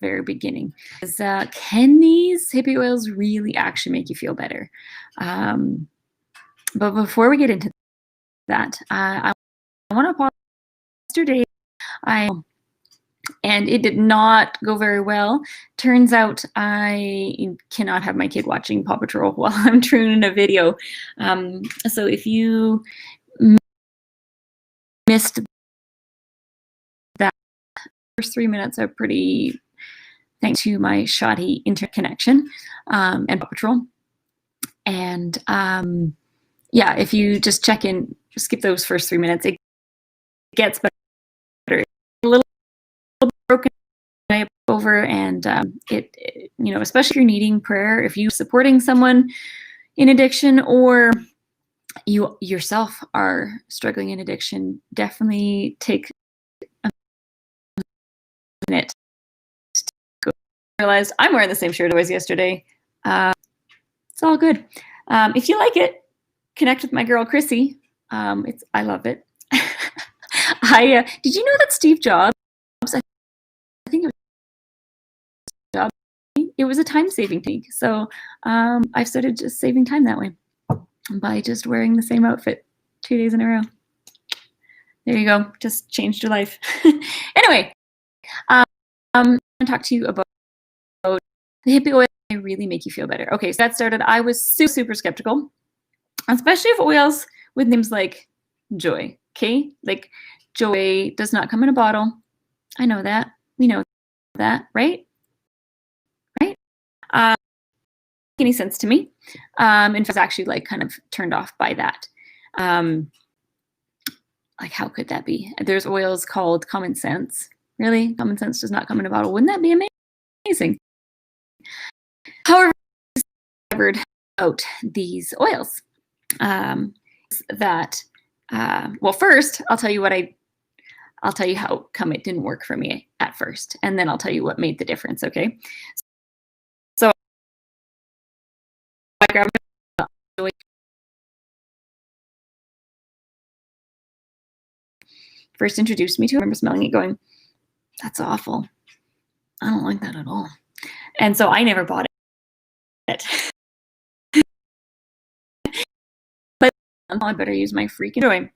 very beginning is, can these hippie oils really actually make you feel better? But before we get into that, I want to apologize. Yesterday, and it did not go very well. Turns out I cannot have my kid watching Paw Patrol while I'm tuning a video. So if you missed that, first 3 minutes are pretty, thanks to my shoddy internet connection and Paw Patrol. And yeah, if you just check in, skip those first 3 minutes, it gets better. A little broken over, and it, you know, especially if you're needing prayer, if you're supporting someone in addiction, or you yourself are struggling in addiction, definitely take a minute to go. Realize I'm wearing the same shirt I was yesterday. It's all good. If you like it, connect with my girl Chrissy. I love it. Did you know that Steve Jobs, I think it was a time-saving technique. So I've started just saving time that way by just wearing the same outfit 2 days in a row. There you go. Just changed your life. Anyway, I'm going to talk to you about the hippie oil. They really make you feel better. Okay, so that started. I was super skeptical, especially of oils with names like Joy. Okay, like Joy does not come in a bottle. I know that. We know that, right? Right? Any sense to me. In fact, I was actually like kind of turned off by that. Like, how could that be? There's oils called Common Sense. Really? Common Sense does not come in a bottle. Wouldn't that be amazing? However, I discovered out these oils that, well, first, I'll tell you how come it didn't work for me at first, and then I'll tell you what made the difference, okay? So I grabbed first introduced me to it. I remember smelling it going, that's awful. I don't like that at all. And so I never bought it. But I better use my freaking Joy,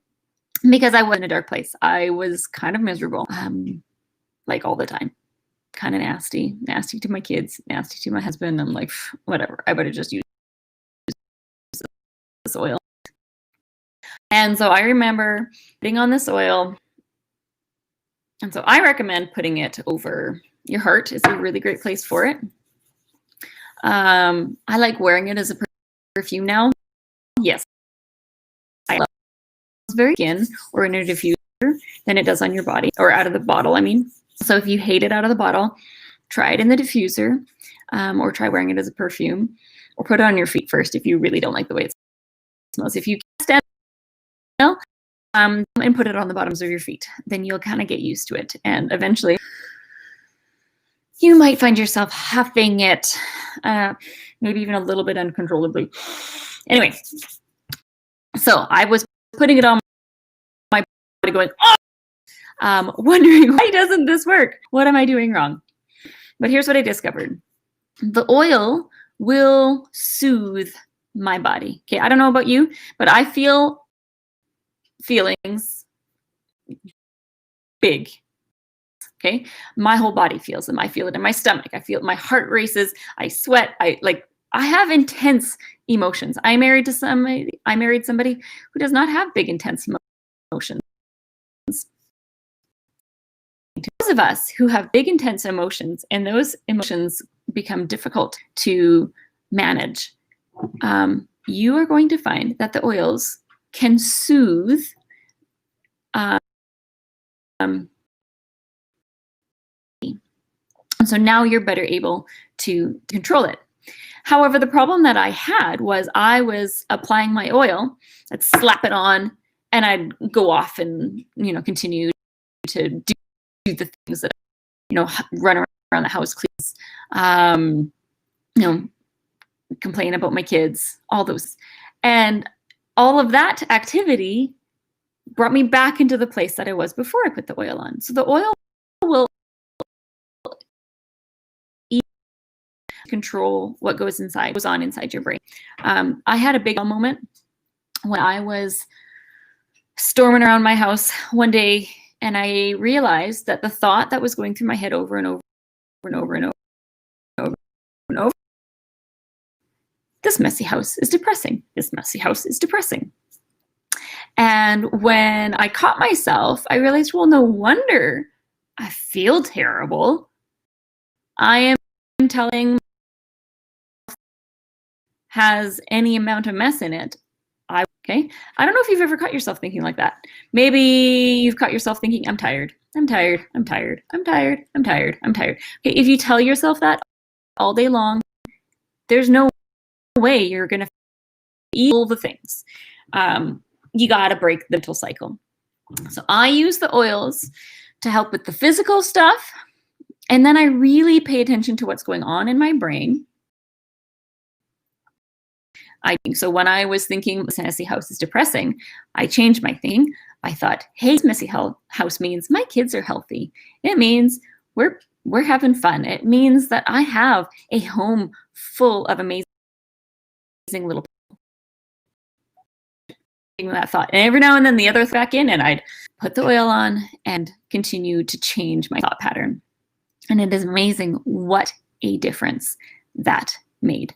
because I was in a dark place. I was kind of miserable, like all the time. Kind of nasty to my kids, nasty to my husband. I'm like, whatever, I better just use this oil. And so I remember putting on this oil. And so I recommend putting it over your heart. Is a really great place for it. I like wearing it as a perfume now. Yes, I love it very skin or in a diffuser than it does on your body, or out of the bottle, I mean. So if you hate it out of the bottle, try it in the diffuser, or try wearing it as a perfume, or put it on your feet first if you really don't like the way it smells. If you can't stand it, and put it on the bottoms of your feet, then you'll kind of get used to it, and eventually you might find yourself huffing it, maybe even a little bit uncontrollably. Anyway, so I was putting it on my body going, oh! Wondering, why doesn't this work? What am I doing wrong? But here's what I discovered. The oil will soothe my body. Okay, I don't know about you, but I feel feelings big. Okay, my whole body feels them. I feel it in my stomach. I feel it, my heart races. I sweat. I have intense emotions. I married somebody who does not have big, intense emotions. Those of us who have big, intense emotions, and those emotions become difficult to manage, you are going to find that the oils can soothe and so now you're better able to control it. However, the problem that I had was I was applying my oil, I'd slap it on, and I'd go off and, you know, continue to do the things that, you know, run around the house, clean, you know, complain about my kids, all those. And all of that activity brought me back into the place that I was before I put the oil on. So the oil will control what goes on inside your brain. I had a big moment when I was storming around my house one day, and I realized that the thought that was going through my head over and over and over and over and over, this messy house is depressing. This messy house is depressing. And when I caught myself, I realized, well, no wonder I feel terrible. I am telling has any amount of mess in it. Okay. I don't know if you've ever caught yourself thinking like that. Maybe you've caught yourself thinking, I'm tired. I'm tired. I'm tired. I'm tired. I'm tired. I'm tired. Okay. If you tell yourself that all day long, there's no way you're going to eat all the things. You got to break the mental cycle. So I use the oils to help with the physical stuff. And then I really pay attention to what's going on in my brain. So when I was thinking this messy house is depressing, I changed my thinking. I thought, hey, this messy house means my kids are healthy. It means we're having fun. It means that I have a home full of amazing little that thought. And every now and then the other back in, and I'd put the oil on and continue to change my thought pattern. And it is amazing what a difference that made.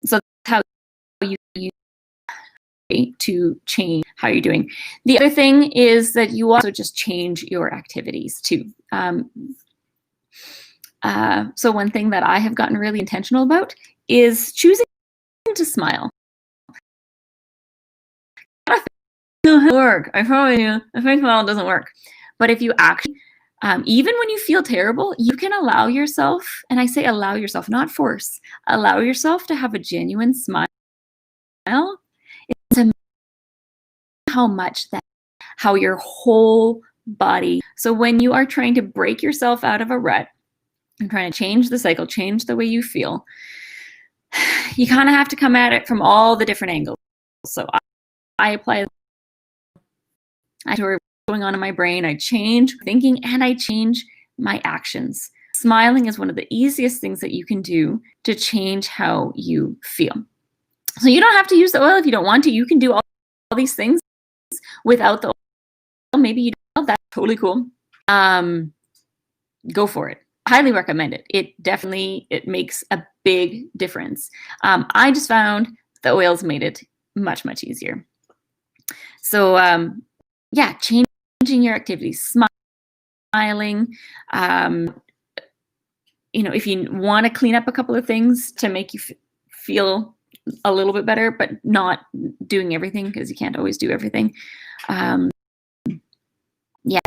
So that's how you use to change how you're doing. The other thing is that you also just change your activities too. So one thing that I have gotten really intentional about is choosing to smile. Doesn't work. I promise you, a fake smile doesn't work. But if you actually, even when you feel terrible, you can allow yourself, and I say allow yourself, not force, allow yourself to have a genuine smile. It's amazing how your whole body. So when you are trying to break yourself out of a rut and trying to change the cycle, change the way you feel, you kind of have to come at it from all the different angles. So I apply to what's going on in my brain. I change thinking and I change my actions. Smiling is one of the easiest things that you can do to change how you feel. So you don't have to use the oil if you don't want to. You can do all these things without the oil. Maybe you don't. That's totally cool. Go for it. Highly recommend it. It makes a big difference. I just found the oils made it much, much easier. So yeah, changing your activities, smiling. If you want to clean up a couple of things to make you feel a little bit better, but not doing everything because you can't always do everything. Yeah,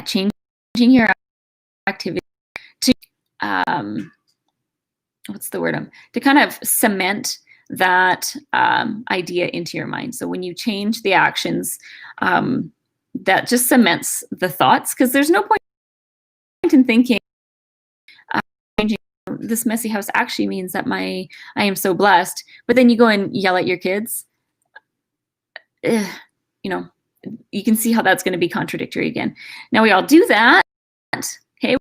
changing your activity to to kind of cement that idea into your mind. So when you change the actions, that just cements the thoughts, because there's no point in thinking changing this messy house actually means that I am so blessed, but then you go and yell at your kids. You can see how that's going to be contradictory again. Now we all do that. Okay,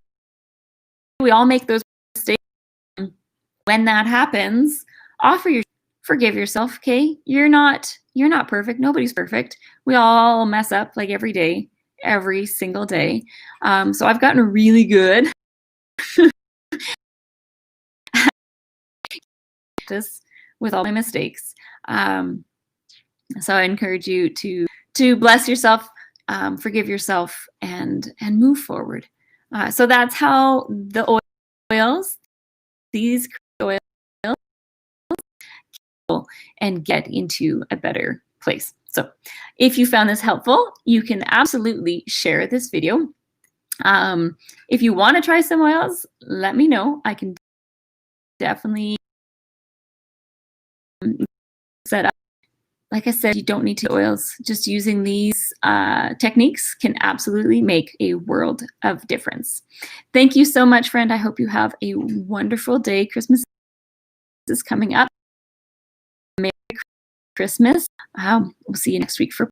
we all make those mistakes. When that happens, forgive yourself. Okay, you're not perfect. Nobody's perfect. We all mess up like every day, every single day. So I've gotten really good with all my mistakes. So I encourage you to bless yourself, forgive yourself, and move forward. So that's how the oils, these oils, and get into a better place. So if you found this helpful, you can absolutely share this video. If you want to try some oils, let me know. I can definitely set up. Like I said, you don't need to oils. Just using these techniques can absolutely make a world of difference. Thank you so much, friend. I hope you have a wonderful day. Christmas is coming up. Merry Christmas. We'll see you next week for